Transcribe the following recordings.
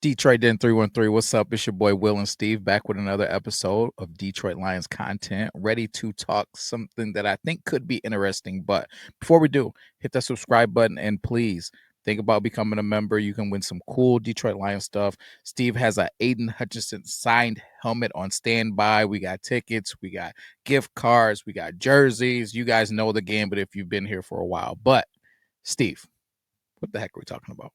Detroit Den 313. What's up? It's your boy Will and Steve back with another episode of Detroit Lions content, ready to talk something that I think could be interesting. But before we do, hit that subscribe button and please think about becoming a member. You can win some cool Detroit Lions stuff. Steve has a Aidan Hutchinson signed helmet on standby. We got tickets, we got gift cards, we got jerseys. You guys know the game, but if you've been here for a while. But Steve, what the heck are we talking about?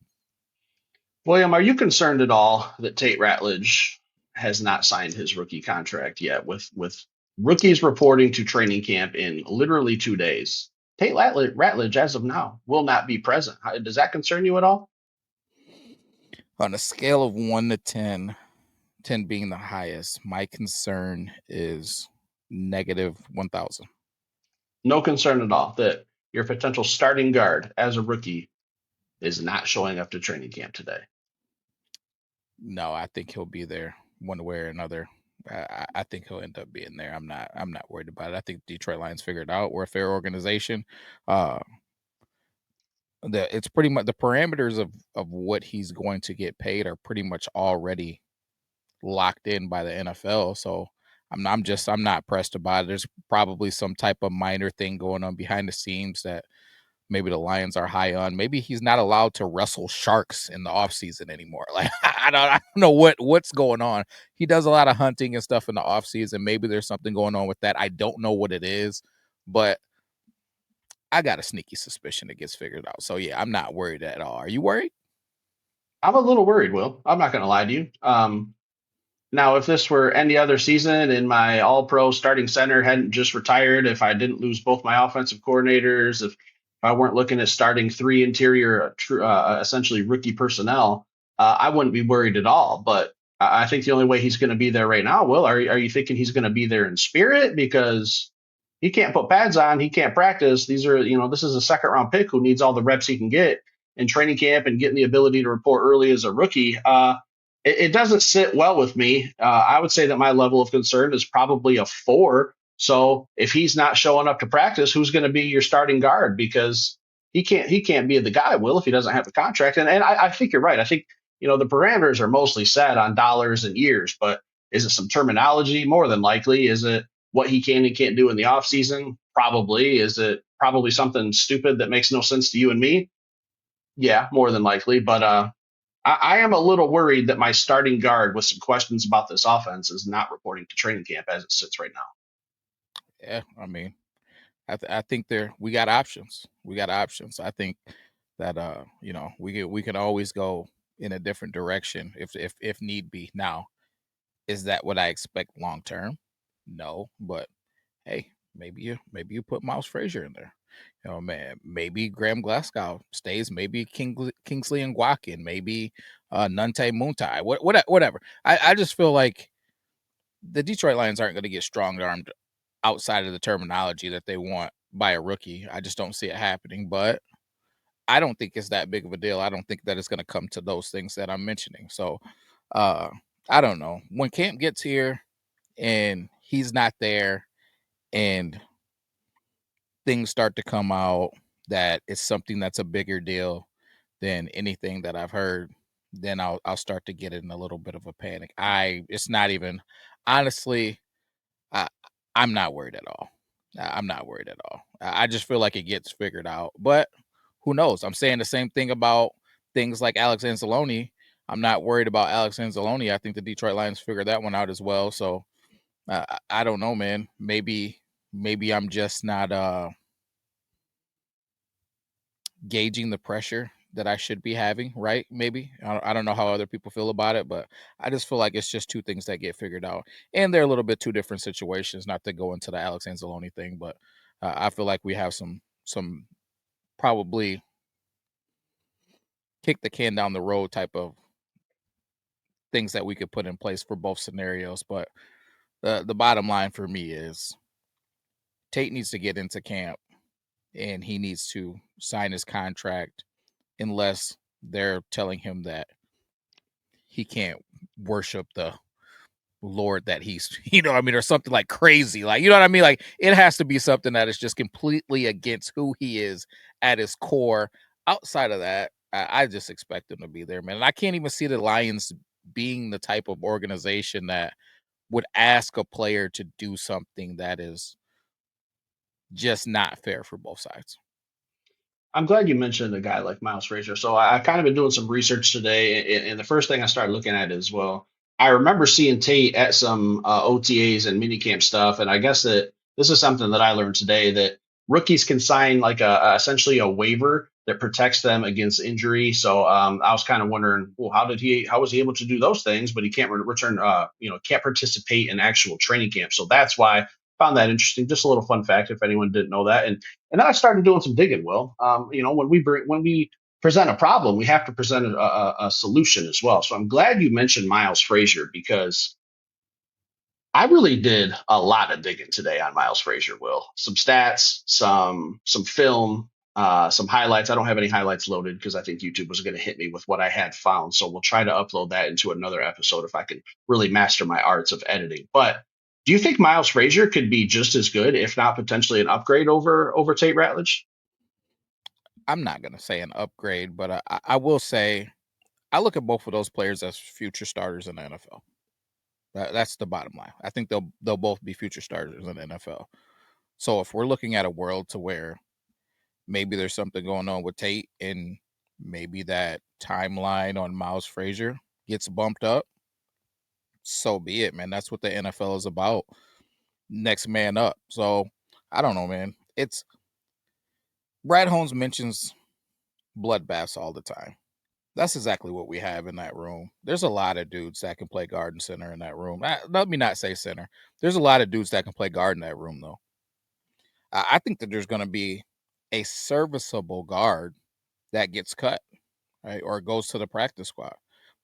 William, are you concerned at all that Tate Ratledge has not signed his rookie contract yet? With rookies reporting to training camp in literally 2 days, Tate Ratledge, as of now, will not be present. Does that concern you at all? On a scale of 1 to 10, 10 being the highest, my concern is negative 1,000. No concern at all that your potential starting guard as a rookie is not showing up to training camp today. No, I think he'll be there one way or another. I think he'll end up being there. I'm not worried about it. I think Detroit Lions figured out we're a fair organization. It's pretty much the parameters of what he's going to get paid are pretty much already locked in by the NFL. So I'm not pressed about it. There's probably some type of minor thing going on behind the scenes that maybe the Lions are high on. Maybe he's not allowed to wrestle sharks in the offseason anymore. Like I don't know what's going on. He does a lot of hunting and stuff in the offseason. Maybe there's something going on with that. I don't know what it is, but I got a sneaky suspicion it gets figured out. So yeah, I'm not worried at all. Are you worried? I'm a little worried, Will. I'm not going to lie to you. Now, if this were any other season and my all pro starting center hadn't just retired, if I didn't lose both my offensive coordinators, if I weren't looking at starting three interior, essentially rookie personnel, I wouldn't be worried at all. But I think the only way he's going to be there right now, Will, are you thinking he's going to be there in spirit? Because he can't put pads on, he can't practice. This is a second round pick who needs all the reps he can get in training camp and getting the ability to report early as a rookie. It doesn't sit well with me. I would say that my level of concern is probably a 4. So if he's not showing up to practice, who's going to be your starting guard? Because he can't be the guy, Will, if he doesn't have a contract. And I think you're right. I think the parameters are mostly set on dollars and years, but is it some terminology? More than likely. Is it what he can and can't do in the offseason? Probably. Is it probably something stupid that makes no sense to you and me? Yeah, more than likely. But I am a little worried that my starting guard with some questions about this offense is not reporting to training camp as it sits right now. Yeah, I mean, I think we got options. We got options. I think that we can always go in a different direction if need be. Now, is that what I expect long term? No, but hey, maybe you put Miles Frazier in there. Man, maybe Graham Glasgow stays. Maybe Kingsley Ngwakin. Maybe Nunte Muntai. Whatever. I just feel like the Detroit Lions aren't going to get strong armed outside of the terminology that they want by a rookie. I just don't see it happening. But I don't think it's that big of a deal. I don't think that it's going to come to those things that I'm mentioning. So I don't know. When camp gets here and he's not there and things start to come out that it's something that's a bigger deal than anything that I've heard, then I'll start to get in a little bit of a panic. It's not even honestly, I I'm not worried at all. I'm not worried at all. I just feel like it gets figured out. But who knows? I'm saying the same thing about things like Alex Anzalone. I'm not worried about Alex Anzalone. I think the Detroit Lions figured that one out as well. So I don't know, man. Maybe I'm just not gauging the pressure that I should be having, right? Maybe I don't know how other people feel about it, but I just feel like it's just two things that get figured out, and they're a little bit two different situations. Not to go into the Alex Anzalone thing, but I feel like we have some probably kick the can down the road type of things that we could put in place for both scenarios. But the bottom line for me is Tate needs to get into camp and he needs to sign his contract unless they're telling him that he can't worship the Lord that he's, or something like crazy. Like, you know what I mean? Like, it has to be something that is just completely against who he is at his core. Outside of that, I just expect them to be there, man. And I can't even see the Lions being the type of organization that would ask a player to do something that is just not fair for both sides. I'm glad you mentioned a guy like Miles Frazier. So I kind of been doing some research today, and the first thing I started looking at is, well, I remember seeing Tate at some OTAs and minicamp stuff, and I guess that this is something that I learned today, that rookies can sign like essentially a waiver that protects them against injury. So I was kind of wondering, well, how was he able to do those things, but he can't return, can't participate in actual training camp. So that's why I found that interesting. Just a little fun fact if anyone didn't know that. And then I started doing some digging. Will, when we present a problem, we have to present a solution as well. So I'm glad you mentioned Miles Frazier, because I really did a lot of digging today on Miles Frazier. Will, some stats, some film, some highlights. I don't have any highlights loaded because I think YouTube was going to hit me with what I had found. So we'll try to upload that into another episode if I can really master my arts of editing. But do you think Miles Frazier could be just as good, if not potentially an upgrade over Tate Ratledge? I'm not gonna say an upgrade, but I will say I look at both of those players as future starters in the NFL. That's the bottom line. I think they'll both be future starters in the NFL. So if we're looking at a world to where maybe there's something going on with Tate and maybe that timeline on Miles Frazier gets bumped up, so be it, man. That's what the NFL is about. Next man up. So I don't know, man. It's Brad Holmes mentions bloodbaths all the time. That's exactly what we have in that room. There's a lot of dudes that can play guard and center in that room. Let me not say center. There's a lot of dudes that can play guard in that room, though. I think that there's going to be a serviceable guard that gets cut, right, or goes to the practice squad.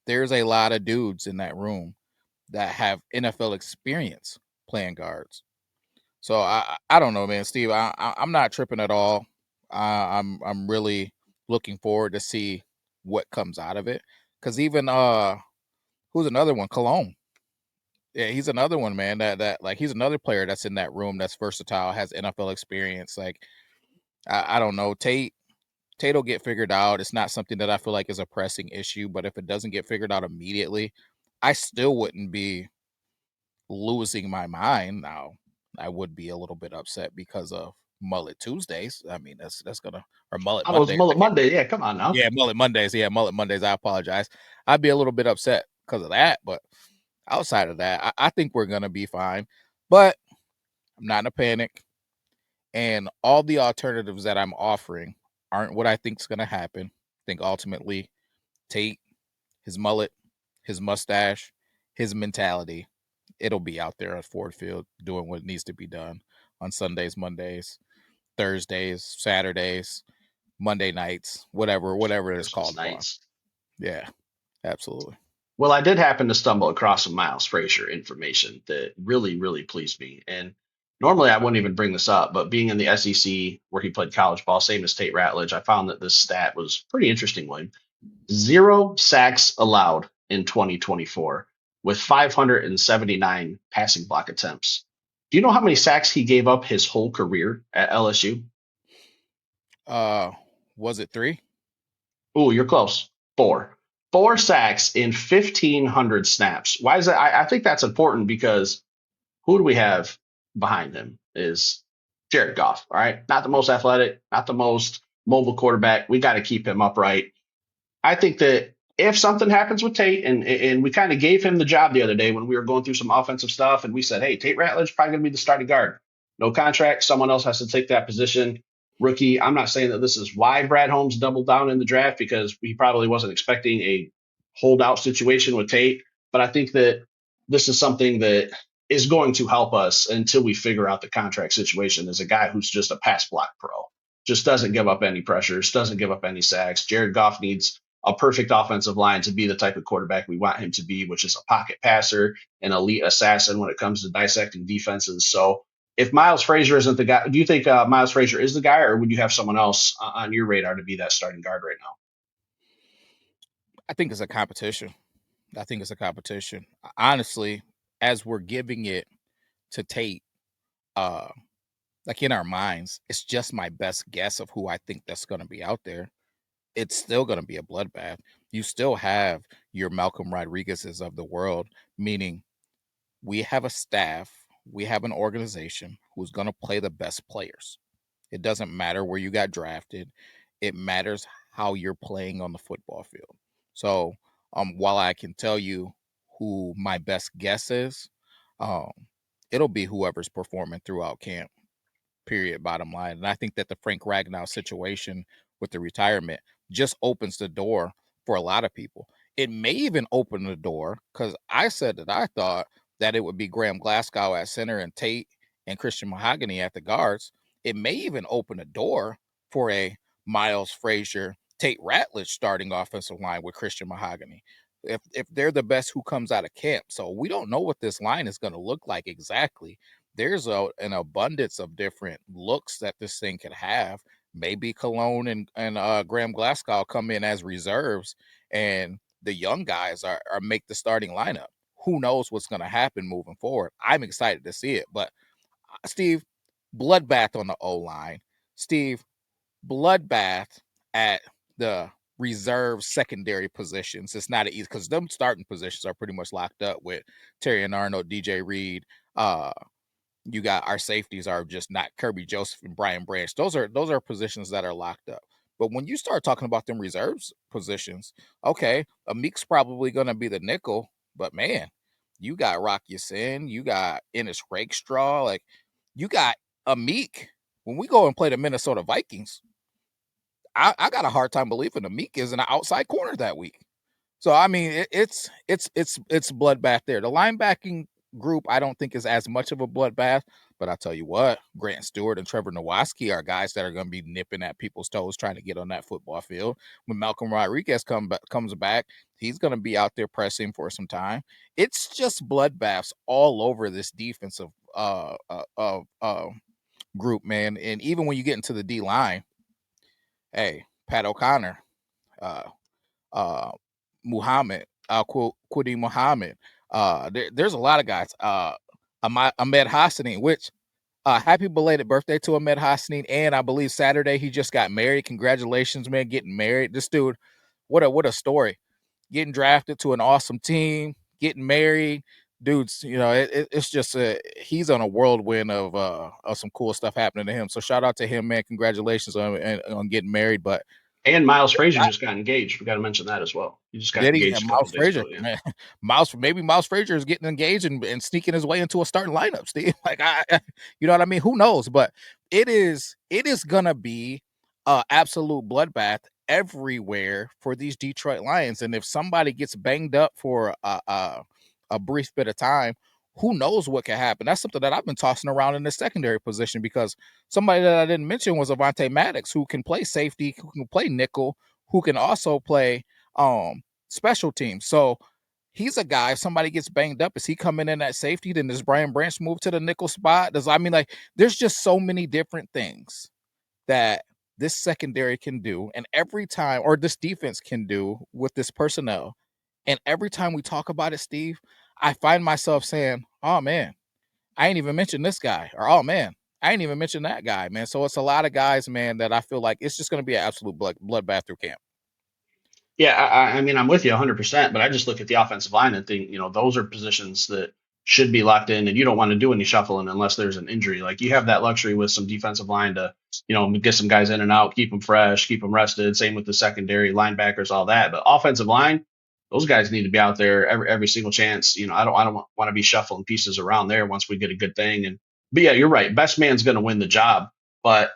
There's a lot of dudes in that room that have NFL experience playing guards. So I don't know, man, Steve. I'm not tripping at all. I'm really looking forward to see what comes out of it. Because even who's another one? Cologne. Yeah, he's another one, man. That like he's another player that's in that room that's versatile, has NFL experience. Like I don't know, Tate will get figured out. It's not something that I feel like is a pressing issue, but if it doesn't get figured out immediately, I still wouldn't be losing my mind. Now I would be a little bit upset because of Mullet Tuesdays. I mean, that's gonna or Mullet I was Mondays. I Mullet can't, Monday. Yeah, come on now. yeah, Mullet Mondays. Yeah, Mullet Mondays. I apologize. I'd be a little bit upset because of that, but outside of that, I think we're gonna be fine. But I'm not in a panic, and all the alternatives that I'm offering aren't what I think is gonna happen. I think ultimately Tate, his mullet, his mustache, his mentality, it'll be out there at Ford Field doing what needs to be done on Sundays, Mondays, Thursdays, Saturdays, Monday nights, whatever it is Christmas called upon. nights. Yeah, absolutely. Well, I did happen to stumble across some Miles Frazier information that really, really pleased me. And normally I wouldn't even bring this up, but being in the SEC where he played college ball, same as Tate Ratledge, I found that this stat was pretty interesting, William. Zero sacks allowed in 2024 with 579 passing block attempts. Do you know how many sacks he gave up his whole career at LSU? Uh, was it 3? Oh, you're close. Four. Four sacks in 1,500 snaps. Why is that? I think that's important because who do we have behind him is Jared Goff. All right. Not the most athletic, not the most mobile quarterback. We got to keep him upright. I think that if something happens with Tate, and we kind of gave him the job the other day when we were going through some offensive stuff, and we said, hey, Tate Ratledge probably going to be the starting guard. No contract. Someone else has to take that position. Rookie. I'm not saying that this is why Brad Holmes doubled down in the draft, because he probably wasn't expecting a holdout situation with Tate. But I think that this is something that is going to help us until we figure out the contract situation. As a guy who's just a pass block pro, just doesn't give up any pressures, doesn't give up any sacks. Jared Goff needs a perfect offensive line to be the type of quarterback we want him to be, which is a pocket passer, an elite assassin when it comes to dissecting defenses. So if Miles Frazier isn't the guy, do you think Miles Frazier is the guy, or would you have someone else on your radar to be that starting guard right now? I think it's a competition. I think it's a competition. Honestly, as we're giving it to Tate, uh, like in our minds, it's just my best guess of who I think that's going to be out there. it's still going to be a bloodbath. You still have your Malcolm Rodriguez's of the world, meaning we have a staff, we have an organization who's going to play the best players. It doesn't matter where you got drafted. It matters how you're playing on the football field. So, while I can tell you who my best guess is, um, it'll be whoever's performing throughout camp. Period. Bottom line. And I think that the Frank Ragnow situation with the retirement just opens the door for a lot of people. It may even open the door because I said that I thought that it would be Graham Glasgow at center and Tate and Christian Mahogany at the guards. It may even open a door for a Miles Frazier, Tate Ratledge starting offensive line with Christian Mahogany. If they're the best who comes out of camp. So we don't know what this line is going to look like exactly. There's an abundance of different looks that this thing could have. Maybe Cologne and Graham Glasgow come in as reserves, and the young guys are make the starting lineup. Who knows what's going to happen moving forward? I'm excited to see it. But Steve, bloodbath on the O line. Steve, bloodbath at the reserve secondary positions. It's not easy because them starting positions are pretty much locked up with Terry and Arnold, DJ Reed, you got our safeties are just not Kirby Joseph and Brian Branch. Those are positions that are locked up. But when you start talking about them reserves positions, okay, Amik's probably going to be the nickel, but man, you got Rock Sin, you got Ennis Rakestraw, like you got Amik. When we go and play the Minnesota Vikings, I got a hard time believing Amik is an outside corner that week. So I mean, it's bloodbath there. The linebacking group I don't think is as much of a bloodbath, but I tell you what, Grant Stewart and Trevor Nowaski are guys that are going to be nipping at people's toes trying to get on that football field. When Malcolm Rodriguez comes back, he's going to be out there pressing for some time. It's just bloodbaths all over this defensive group, man. And even when you get into the D line, hey, Pat O'Connor, uh, uh, Muhammad, Quidi Muhammad. There's a lot of guys. Ahmed Hassanin, which happy belated birthday to Ahmed Hassanin, and I believe Saturday he just got married. Congratulations, man, getting married. This dude, what a story. Getting drafted to an awesome team, getting married. Dude's, it's just he's on a whirlwind of some cool stuff happening to him. So shout out to him, man. Congratulations on getting married. But And Miles Frazier just got engaged. We got to mention that as well. He just got did he? Yeah, engaged a couple Miles of days Frazier. ago. Yeah. Man, Miles Frazier is getting engaged and sneaking his way into a starting lineup, Steve. Like you know what I mean? Who knows? But it is gonna be absolute bloodbath everywhere for these Detroit Lions. And if somebody gets banged up for a brief bit of time, who knows what can happen? That's something that I've been tossing around in the secondary position because somebody that I didn't mention was Avonte Maddox, who can play safety, who can play nickel, who can also play special teams. So he's a guy, if somebody gets banged up, is he coming in at safety? Then does Brian Branch move to the nickel spot? Like there's just so many different things that this secondary can do, and every time, or this defense can do with this personnel. And every time we talk about it, Steve, I find myself saying, oh man, I ain't even mentioned this guy, or oh man, I ain't even mentioned that guy, man. So it's a lot of guys, man, that I feel like it's just going to be an absolute bloodbath through camp. Yeah, I mean, I'm with you 100%, but I just look at the offensive line and think, those are positions that should be locked in, and you don't want to do any shuffling unless there's an injury. Like you have that luxury with some defensive line to, get some guys in and out, keep them fresh, keep them rested. Same with the secondary, linebackers, all that. But offensive line, those guys need to be out there every single chance. I don't want to be shuffling pieces around there once we get a good thing. But yeah, you're right. Best man's going to win the job, but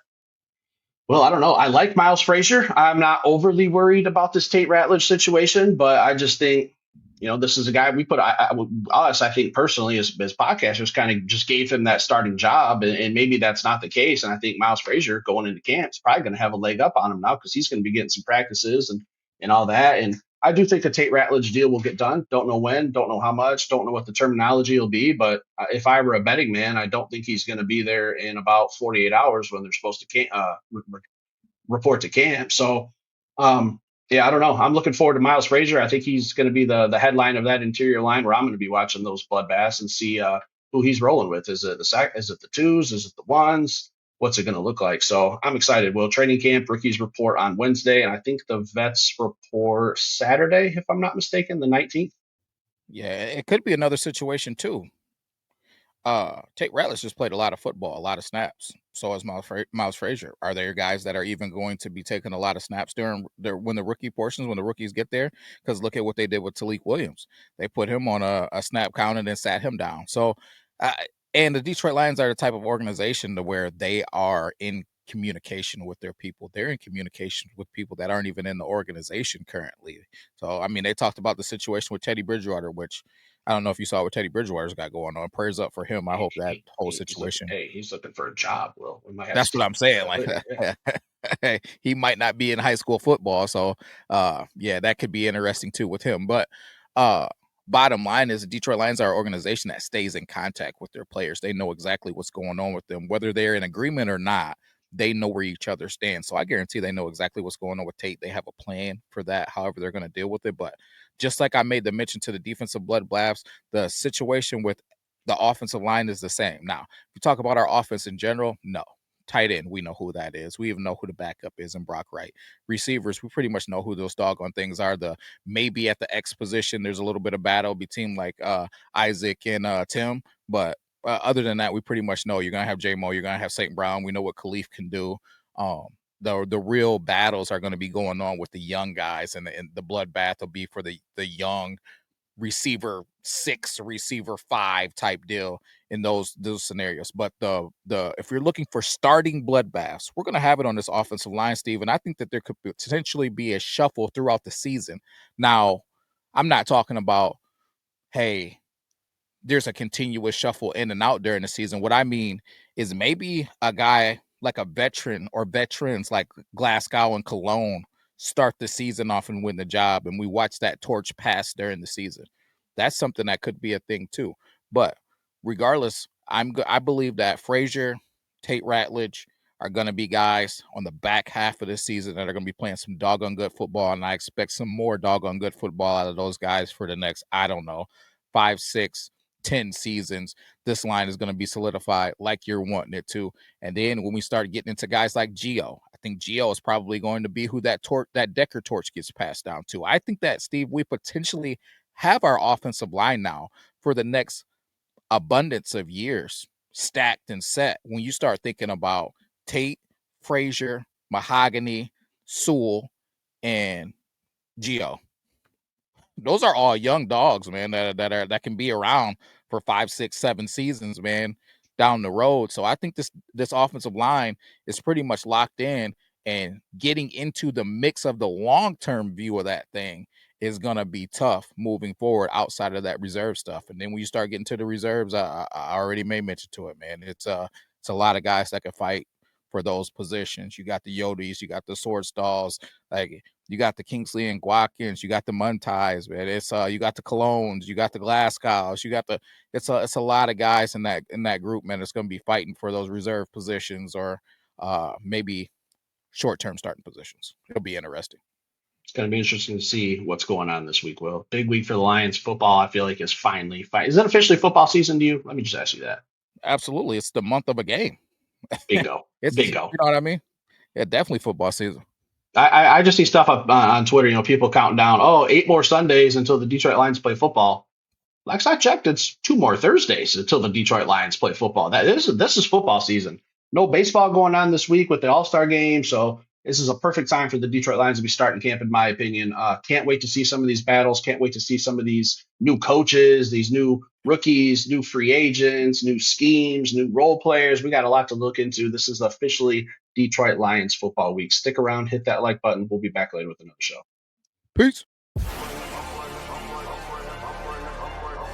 well, I don't know. I like Miles Frazier. I'm not overly worried about this Tate Ratledge situation, but I just think, this is a guy we put us. I think personally, as podcasters, kind of just gave him that starting job, and maybe that's not the case. And I think Miles Frazier going into camp is probably going to have a leg up on him now because he's going to be getting some practices and all that. And I do think the Tate Ratledge deal will get done. Don't know when, don't know how much, don't know what the terminology will be. But if I were a betting man, I don't think he's going to be there in about 48 hours when they're supposed to report to camp. So, yeah, I don't know. I'm looking forward to Miles Frazier. I think he's going to be the headline of that interior line where I'm going to be watching those bloodbaths and see who he's rolling with. Is it the twos? Is it the ones? what's it going to look like. So I'm excited. Well, training camp rookies report on Wednesday, and I think the vets report Saturday, if I'm not mistaken, the 19th. Yeah, it could be another situation too. Tate Ratledge just played a lot of football, a lot of snaps. So has Miles Frazier. Are there guys that are even going to be taking a lot of snaps during when the rookie portions, when the rookies get there? Because look at what they did with Talik Williams. They put him on a snap count and then sat him down. So, uh, and the Detroit Lions are the type of organization to where they are in communication with their people. They're in communication with people that aren't even in the organization currently. So, I mean, they talked about the situation with Teddy Bridgewater, which I don't know if you saw what Teddy Bridgewater's got going on. Prayers up for him. I hope that whole He's looking. situation. Hey, he's looking for a job. Will we might have to That's what take I'm him under saying. that Like wing. Yeah. he might not be in high school football, so yeah, that could be interesting too with him. But uh, bottom line is, the Detroit Lions are an organization that stays in contact with their players. They know exactly what's going on with them, whether they're in agreement or not. They know where each other stands. So I guarantee they know exactly what's going on with Tate. They have a plan for that, however they're going to deal with it. But just like I made the mention to the defensive blood blabs, the situation with the offensive line is the same. Now, if you talk about our offense in general, no. Tight end, we know who that is. We even know who the backup is in Brock Wright. Receivers, we pretty much know who those doggone things are. The maybe at the X position, there's a little bit of battle between like Isaac and Tim, but other than that, we pretty much know you're gonna have J Mo, you're gonna have St. Brown. We know what Khalif can do. Um, the real battles are going to be going on with the young guys, and the bloodbath will be for the young receiver 6, receiver 5 type deal in those scenarios. But the if you're looking for starting bloodbaths, we're going to have it on this offensive line, Steve. And I think that there could potentially be a shuffle throughout the season. Now, I'm not talking about, hey, there's a continuous shuffle in and out during the season. What I mean is maybe a guy like a veteran or veterans like Glasgow and Cologne start the season off and win the job, and we watch that torch pass during the season. That's something that could be a thing too. But regardless, I believe that Frazier, Tate Ratledge are going to be guys on the back half of the season that are going to be playing some doggone good football, and I expect some more doggone good football out of those guys for the next, I don't know, 5, 6, 10 seasons. This line is going to be solidified like you're wanting it to. And then when we start getting into guys like Gio, I think Gio is probably going to be who that Decker torch gets passed down to. I think that, Steve, we potentially have our offensive line now for the next abundance of years stacked and set. When you start thinking about Tate, Frazier, Mahogany, Sewell, and Gio, those are all young dogs, man, that can be around for 5, 6, 7 seasons, man, down the road. So I think this offensive line is pretty much locked in, and getting into the mix of the long-term view of that thing is gonna be tough moving forward outside of that reserve stuff. And then when you start getting to the reserves, I already made mention to it, man. It's a lot of guys that can fight for those positions. You got the Yodis, you got the sword stalls, like you got the Kingsley and Guatkins, you got the Muntais, man. It's you got the Colognes, you got the Glasgows, you got the it's a lot of guys in that group, man. It's going to be fighting for those reserve positions or maybe short term starting positions. It'll be interesting. It's going to be interesting to see what's going on this week. Will big week for the Lions. Football, I feel like, is finally. Is it officially football season to you? Let me just ask you that. Absolutely, it's the month of a game. Bingo, It's you bingo. know what I mean? Yeah, definitely football season. I just see stuff up on Twitter. People counting down. Oh, 8 more Sundays until the Detroit Lions play football. Last I checked, it's 2 more Thursdays until the Detroit Lions play football. This is football season. No baseball going on this week with the All Star game, so this is a perfect time for the Detroit Lions to be starting camp, in my opinion. Can't wait to see some of these battles. Can't wait to see some of these new coaches, these new rookies, new free agents, new schemes, new role players. We got a lot to look into. This is officially Detroit Lions football week. Stick around, hit that like button. We'll be back later with another show. Peace.